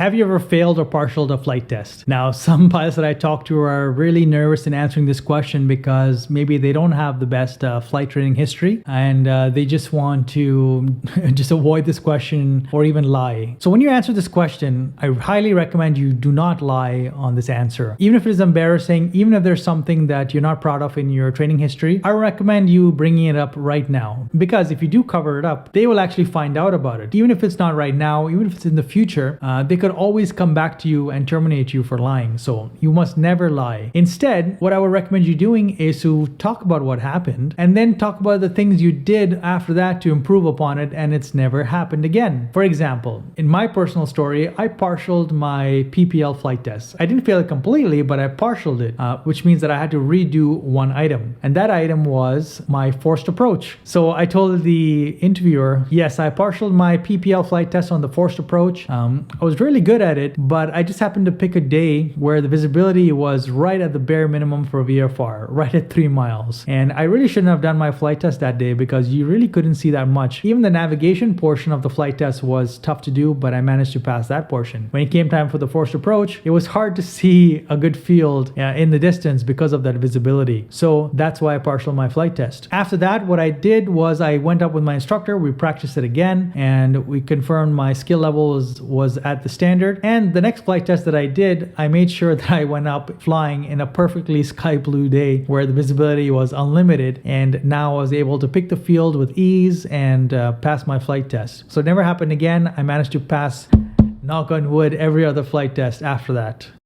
Have you ever failed or partialed a flight test? Now, some pilots that I talk to are really nervous in answering this question because maybe they don't have the best flight training history and they just want to just avoid this question or even lie. So when you answer this question, I highly recommend you do not lie on this answer. Even if it is embarrassing, even if there's something that you're not proud of in your training history, I recommend you bringing it up right now. Because if you do cover it up, they will actually find out about it. Even if it's not right now, even if it's in the future, they could always come back to you and terminate you for lying. So you must never lie. Instead, what I would recommend you doing is to talk about what happened and then talk about the things you did after that to improve upon it and it's never happened again. For example, in my personal story, I partialed my PPL flight test. I didn't fail it completely, but I partialed it, which means that I had to redo one item. And that item was my forced approach. So I told the interviewer, yes, I partialed my PPL flight test on the forced approach. I was really good at it, but I just happened to pick a day where the visibility was right at the bare minimum for VFR, right at 3 miles. And I really shouldn't have done my flight test that day because you really couldn't see that much. Even the navigation portion of the flight test was tough to do, but I managed to pass that portion. When it came time for the forced approach, it was hard to see a good field in the distance because of that visibility. So that's why I partialed my flight test. After that, what I did was I went up with my instructor, we practiced it again, and we confirmed my skill level was at the standard. And the next flight test that I did, I made sure that I went up flying in a perfectly sky blue day where the visibility was unlimited, and now I was able to pick the field with ease and pass my flight test. So it never happened again. I managed to pass, knock on wood, every other flight test after that.